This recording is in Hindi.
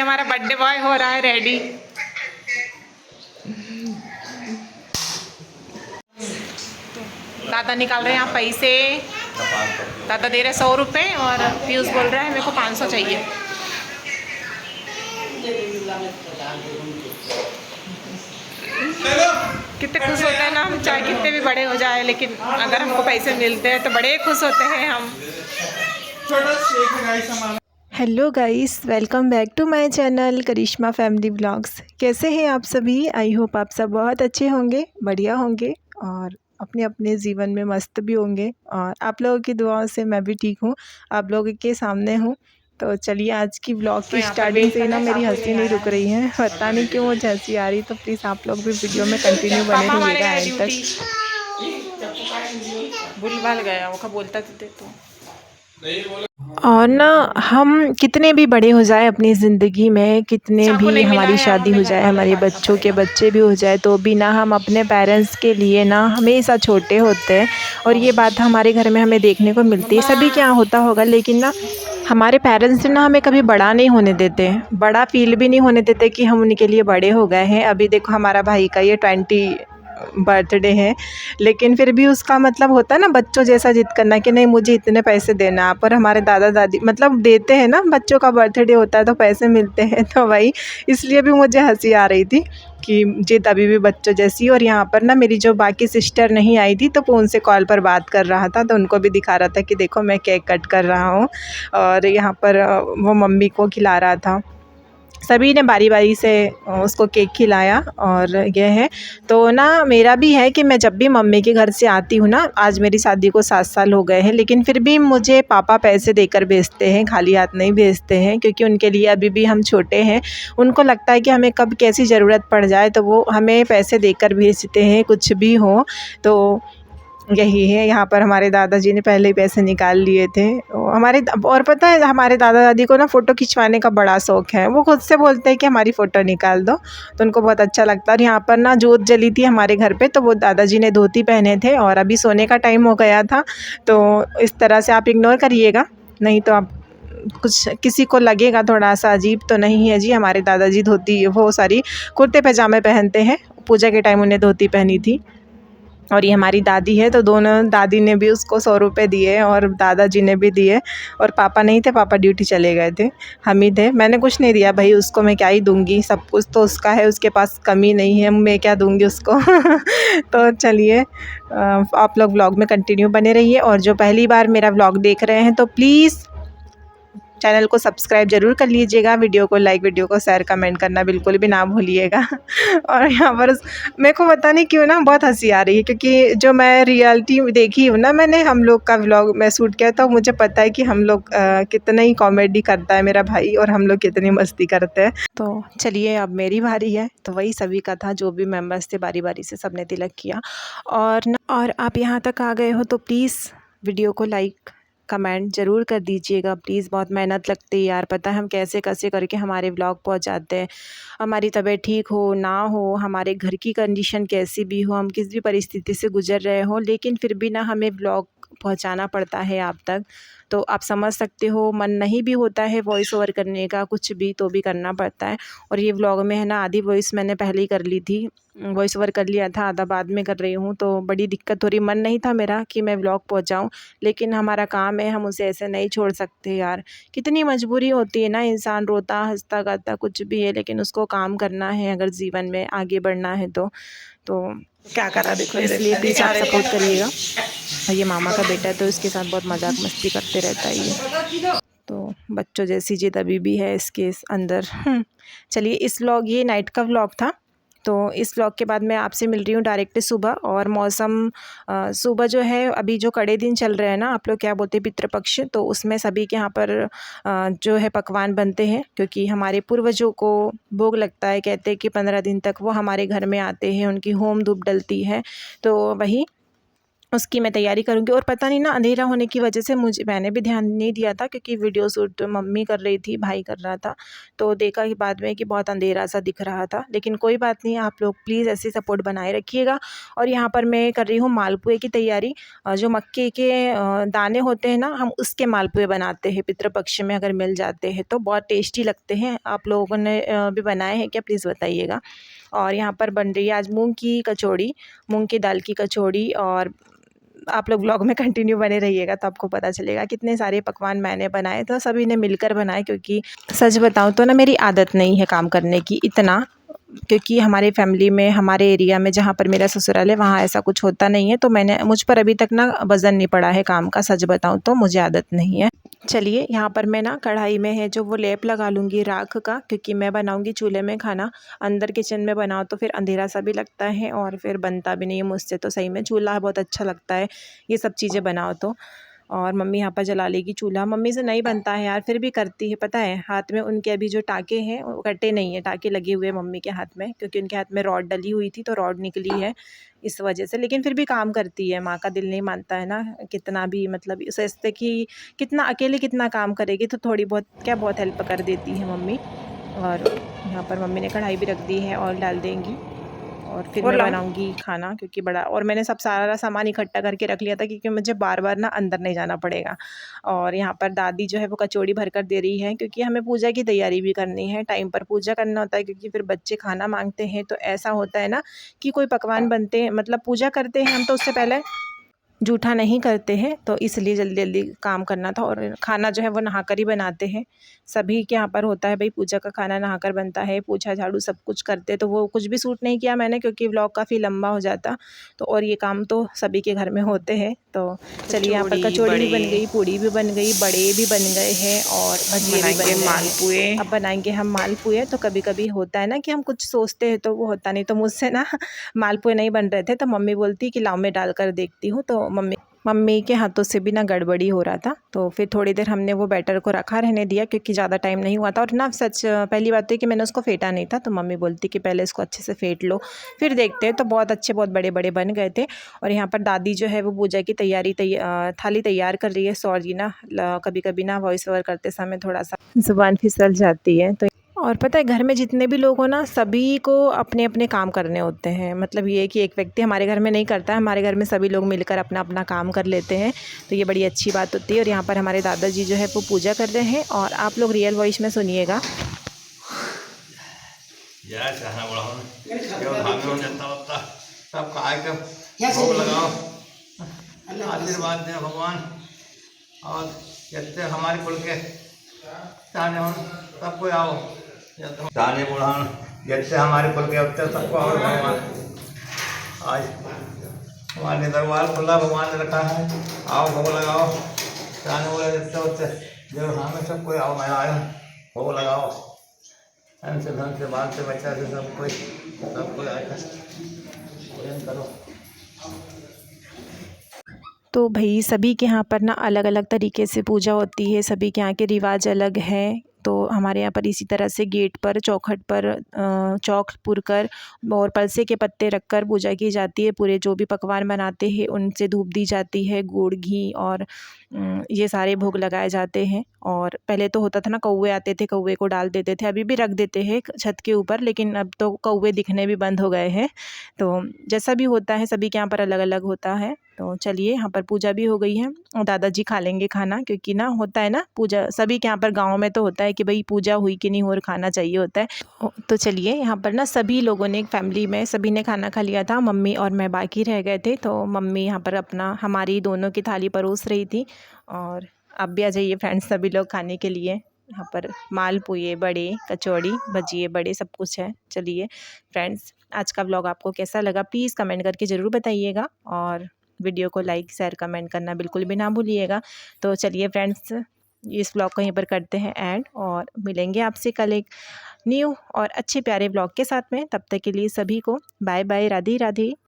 हमारा बर्थडे बॉय हो रहा है रेडी। दादा निकाल रहे हैं यहाँ पैसे। दादा दे रहे 100 रुपये और पीयूष बोल रहा है मेरे को 500 चाहिए। कितने खुश होते हैं ना हम, चाहे कितने भी बड़े हो जाए, लेकिन अगर हमको पैसे मिलते हैं तो बड़े खुश होते हैं हम। Hello guys, welcome back to my channel Karishma family vlogs. कैसे हैं आप सभी? आई होप आप सब बहुत अच्छे होंगे, बढ़िया होंगे और अपने अपने जीवन में मस्त भी होंगे। और आप लोगों की दुआओं से मैं भी ठीक हूँ, आप लोगों के सामने हूँ। तो चलिए आज की व्लॉग की स्टार्टिंग से ना मेरी हंसी नहीं रुक रही है, पता नहीं क्यों मुझे हंसी आ रही। तो प्लीज़ आप लोग भी वीडियो में कंटिन्यू बने रहिएगा एंड तक। भूल गया वो क्या बोलता थे तो। और ना हम कितने भी बड़े हो जाए अपनी ज़िंदगी में, कितने भी हमारी शादी हो जाए, हमारे बच्चों के बच्चे भी हो जाए, तो भी ना हम अपने पेरेंट्स के लिए ना हमेशा छोटे होते हैं। और ये बात हमारे घर में हमें देखने को मिलती है। सभी क्या होता होगा, लेकिन ना हमारे पेरेंट्स ना हमें कभी बड़ा नहीं होने देते, बड़ा फील भी नहीं होने देते कि हम उनके लिए बड़े हो गए हैं। अभी देखो हमारा भाई का ये 20 बर्थडे है, लेकिन फिर भी उसका मतलब होता है ना बच्चों जैसा जिद करना कि नहीं मुझे इतने पैसे देना आप। और हमारे दादा दादी मतलब देते हैं ना, बच्चों का बर्थडे होता है तो पैसे मिलते हैं। तो वही इसलिए भी मुझे हंसी आ रही थी कि जिद अभी भी बच्चों जैसी। और यहाँ पर ना मेरी जो बाकी सिस्टर नहीं आई थी तो वो उनसे कॉल पर बात कर रहा था, तो उनको भी दिखा रहा था कि देखो मैं केक कट कर रहा हूँ। और यहाँ पर वो मम्मी को खिला रहा था। सभी ने बारी बारी से उसको केक खिलाया। और यह है तो ना मेरा भी है कि मैं जब भी मम्मी के घर से आती हूँ ना, आज मेरी शादी को 7 साल हो गए हैं, लेकिन फिर भी मुझे पापा पैसे देकर भेजते हैं, खाली हाथ नहीं भेजते हैं, क्योंकि उनके लिए अभी भी हम छोटे हैं। उनको लगता है कि हमें कब कैसी ज़रूरत पड़ जाए तो वो हमें पैसे देकर भेजते हैं, कुछ भी हो। तो यही है, यहाँ पर हमारे दादाजी ने पहले ही पैसे निकाल लिए थे हमारे। और पता है हमारे दादा दादी को ना फ़ोटो खिंचवाने का बड़ा शौक़ है, वो खुद से बोलते हैं कि हमारी फ़ोटो निकाल दो, तो उनको बहुत अच्छा लगता है। और यहाँ पर ना जोत जली थी हमारे घर पे, तो वो दादाजी ने धोती पहने थे और अभी सोने का टाइम हो गया था। तो इस तरह से आप इग्नोर करिएगा, नहीं तो आप कुछ किसी को लगेगा थोड़ा सा अजीब, तो नहीं है जी। हमारे दादाजी धोती वो सारी कुर्ते पैजामे पहनते हैं, पूजा के टाइम उन्हें धोती पहनी थी। और ये हमारी दादी है, तो दोनों, दादी ने भी उसको 100 रुपये दिए और दादाजी ने भी दिए। और पापा नहीं थे, पापा ड्यूटी चले गए थे, हम ही थे। मैंने कुछ नहीं दिया भाई उसको, मैं क्या ही दूंगी, सब कुछ तो उसका है, उसके पास कमी नहीं है, मैं क्या दूंगी उसको। तो चलिए आप लोग व्लॉग में कंटिन्यू बने रहिए। और जो पहली बार मेरा व्लॉग देख रहे हैं तो प्लीज़ चैनल को सब्सक्राइब ज़रूर कर लीजिएगा, वीडियो को लाइक, वीडियो को शेयर, कमेंट करना बिल्कुल भी ना भूलिएगा। और यहाँ पर मेरे को पता नहीं क्यों ना बहुत हंसी आ रही है, क्योंकि जो मैं रियलिटी देखी हूँ ना, मैंने हम लोग का व्लॉग मैं शूट किया, तो मुझे पता है कि हम लोग कितना ही कॉमेडी करता है मेरा भाई और हम लोग कितनी मस्ती करते हैं। तो चलिए अब मेरी बारी है, तो वही सभी का था, जो भी मेम्बर्स थे बारी बारी से सबने तिलक किया। और आप यहाँ तक आ गए हो तो प्लीज़ वीडियो को लाइक कमेंट ज़रूर कर दीजिएगा प्लीज़। बहुत मेहनत लगती है यार, पता है हम कैसे कैसे करके हमारे व्लॉग पहुंच जाते हैं। हमारी तबीयत ठीक हो ना हो, हमारे घर की कंडीशन कैसी भी हो, हम किस भी परिस्थिति से गुजर रहे हो, लेकिन फिर भी ना हमें व्लॉग पहुंचाना पड़ता है आप तक। तो आप समझ सकते हो, मन नहीं भी होता है वॉइस ओवर करने का, कुछ भी तो भी करना पड़ता है। और ये व्लॉग में है ना, आधी वॉइस मैंने पहले ही कर ली थी, वॉइस ओवर कर लिया था, आधा बाद में कर रही हूँ, तो बड़ी दिक्कत हो रही। मन नहीं था मेरा कि मैं व्लॉग पहुँचाऊँ, लेकिन हमारा काम है, हम उसे ऐसे नहीं छोड़ सकते यार। कितनी मजबूरी होती है ना, इंसान रोता हंसता गाता कुछ भी है, लेकिन उसको काम करना है अगर जीवन में आगे बढ़ना है तो क्या करा देखो। इसलिए प्लीज़ आप सपोर्ट करिएगा। और ये मामा का बेटा है तो इसके साथ बहुत मजाक मस्ती करते रहता है ये, तो बच्चों जैसी जिद अभी भी है इसके अंदर। चलिए इस व्लॉग, ये नाइट का व्लॉग था, तो इस व्लॉग के बाद मैं आपसे मिल रही हूँ डायरेक्ट सुबह। और मौसम सुबह जो है, अभी जो कड़े दिन चल रहे हैं ना, आप लोग क्या बोलते हैं, पितृपक्ष, तो उसमें सभी के यहाँ पर जो है पकवान बनते हैं, क्योंकि हमारे पूर्वजों को भोग लगता है। कहते हैं कि 15 दिन तक वो हमारे घर में आते हैं, उनकी होम धूप डलती है, तो वही उसकी मैं तैयारी करूँगी। और पता नहीं ना, अंधेरा होने की वजह से मैंने भी ध्यान नहीं दिया था, क्योंकि वीडियो शूट मम्मी कर रही थी, भाई कर रहा था, तो देखा कि बाद में कि बहुत अंधेरा सा दिख रहा था। लेकिन कोई बात नहीं, आप लोग प्लीज़ ऐसे सपोर्ट बनाए रखिएगा। और यहाँ पर मैं कर रही हूँ मालपुए की तैयारी। जो मक्के के दाने होते हैं ना, हम उसके मालपुए बनाते हैं पितृपक्ष में, अगर मिल जाते हैं तो बहुत टेस्टी लगते हैं। आप लोगों ने भी बनाए हैं क्या, प्लीज़ बताइएगा। और यहाँ पर बन रही है आज मूंग की कचौड़ी, मूंग की दाल की कचौड़ी। और आप लोग ब्लॉग में कंटिन्यू बने रहिएगा तो आपको पता चलेगा कितने सारे पकवान मैंने बनाए, तो सभी ने मिलकर बनाए। क्योंकि सच बताऊं तो ना, मेरी आदत नहीं है काम करने की इतना, क्योंकि हमारे फैमिली में, हमारे एरिया में जहाँ पर मेरा ससुराल है, वहाँ ऐसा कुछ होता नहीं है। तो मुझ पर अभी तक ना वज़न नहीं पड़ा है काम का, सच बताऊं तो मुझे आदत नहीं है। चलिए, यहाँ पर मैं ना कढ़ाई में है जो वो लेप लगा लूँगी राख का, क्योंकि मैं बनाऊँगी चूल्हे में खाना। अंदर किचन में बनाओ तो फिर अंधेरा सा भी लगता है और फिर बनता भी नहीं है मुझसे। तो सही में चूल्हा बहुत अच्छा लगता है ये सब चीज़ें बनाओ तो। और मम्मी यहाँ पर जला लेगी चूल्हा। मम्मी से नहीं बनता है यार, फिर भी करती है। पता है, हाथ में उनके अभी जो टाँके हैं वो कटे नहीं है, टाँके लगे हुए हैं मम्मी के हाथ में, क्योंकि उनके हाथ में रॉड डली हुई थी तो रॉड निकली है इस वजह से। लेकिन फिर भी काम करती है, माँ का दिल नहीं मानता है ना, कितना भी मतलब सोचते कि कितना अकेले कितना काम करेगी, तो थोड़ी बहुत क्या, बहुत हेल्प कर देती है मम्मी। और यहाँ पर मम्मी ने कढ़ाई भी रख दी है, ऑयल डाल देंगी और फिर मैं बनाऊंगी खाना, क्योंकि बड़ा, और मैंने सब सारा सामान इकट्ठा करके रख लिया था, क्योंकि मुझे बार बार ना अंदर नहीं जाना पड़ेगा। और यहाँ पर दादी जो है वो कचौड़ी भर कर दे रही है, क्योंकि हमें पूजा की तैयारी भी करनी है, टाइम पर पूजा करना होता है। क्योंकि फिर बच्चे खाना मांगते हैं तो ऐसा होता है ना कि कोई पकवान बनते हैं, मतलब पूजा करते हैं हम तो उससे पहले जूठा नहीं करते हैं, तो इसलिए जल्दी जल्दी काम करना था। और खाना जो है वो नहाकर ही बनाते हैं, सभी के यहाँ पर होता है भाई, पूजा का खाना नहाकर बनता है, पोछा झाड़ू सब कुछ करते। तो वो कुछ भी सूट नहीं किया मैंने, क्योंकि व्लॉग काफ़ी लंबा हो जाता। तो और ये काम तो सभी के घर में होते हैं। तो चलिए, यहाँ पर कचौड़ी भी बन गई, पूड़ी भी बन गई, बड़े भी बन गए हैं और भजिए भी बन गए, मालपुए। अब बनाएंगे हम मालपुए। तो कभी कभी होता है ना कि हम कुछ सोचते हैं तो वो होता नहीं। तो मुझसे ना मालपुए नहीं बन रहे थे, तो मम्मी बोलती कि लाओ मैं डाल कर देखती हूँ। तो मम्मी के हाथों से भी ना गड़बड़ी हो रहा था। तो फिर थोड़ी देर हमने वो बैटर को रखा रहने दिया, क्योंकि ज़्यादा टाइम नहीं हुआ था। और ना सच पहली बात तो कि मैंने उसको फेंटा नहीं था, तो मम्मी बोलती कि पहले इसको अच्छे से फेंट लो फिर देखते हैं। तो बहुत अच्छे, बहुत बड़े बड़े बन गए थे। और यहाँ पर दादी जो है वो पूजा की थाली तैयार कर रही है। सॉरी ना, कभी कभी ना वॉइस ओवर करते समय थोड़ा सा ज़ुबान फिसल जाती है। तो और पता है, घर में जितने भी लोग हो ना, सभी को अपने अपने काम करने होते हैं। मतलब ये कि एक व्यक्ति हमारे घर में नहीं करता है, हमारे घर में सभी लोग मिलकर अपना अपना काम कर लेते हैं। तो ये बड़ी अच्छी बात होती है। और यहाँ पर हमारे दादाजी जो है वो पूजा कर रहे हैं, और आप लोग रियल वॉइस में सुनिएगा। आशीर्वाद दें भगवान, और जैसे हमारे कुल के सबको आओ दाने बुढ़ान, जैसे हमारे कुल के होते सबको और भगवान। आज हमारे दरबार खुला, भगवान ने रखा है, आओ भोग लगाओ। दाने बोले जैसे होते जो हमें सबको आओ, मैं आया भोग लगाओ। धन से बाल से बच्चा से सबको आएगा, भोजन करो। तो भाई सभी के यहाँ पर ना अलग अलग तरीके से पूजा होती है, सभी के यहाँ के रिवाज अलग हैं। तो हमारे यहाँ पर इसी तरह से गेट पर, चौखट पर चौक पुरकर और पलसे के पत्ते रखकर पूजा की जाती है। पूरे जो भी पकवान बनाते हैं उनसे धूप दी जाती है, गुड़ घी और ये सारे भोग लगाए जाते हैं। और पहले तो होता था ना, कौवे आते थे, कौवे को डाल देते थे, अभी भी रख देते हैं छत के ऊपर, लेकिन अब तो कौवे दिखने भी बंद हो गए हैं। तो जैसा भी होता है, सभी के यहाँ पर अलग अलग होता है। तो चलिए, यहाँ पर पूजा भी हो गई है और दादाजी खा लेंगे खाना, क्योंकि ना होता है ना पूजा, सभी के यहाँ पर गाँव में तो होता है कि भाई पूजा हुई कि नहीं और खाना चाहिए होता है। तो चलिए, यहाँ पर ना सभी लोगों ने, एक फैमिली में सभी ने खाना खा लिया था, मम्मी और मैं बाकी रह गए थे। तो मम्मी यहाँ पर हमारी दोनों की थाली परोस रही थी। और अब भी आ जाइए फ्रेंड्स, सभी लोग खाने के लिए। यहाँ पर मालपुए, बड़े, कचौड़ी, भजिए, बड़े, सब कुछ है। चलिए फ्रेंड्स, आज का व्लॉग आपको कैसा लगा प्लीज़ कमेंट करके ज़रूर बताइएगा, और वीडियो को लाइक, शेयर, कमेंट करना बिल्कुल भी ना भूलिएगा। तो चलिए फ्रेंड्स, इस व्लॉग को यहीं पर करते हैं एंड, और मिलेंगे आपसे कल एक न्यू और अच्छे प्यारे व्लॉग के साथ में। तब तक के लिए सभी को बाय बाय, राधे राधे।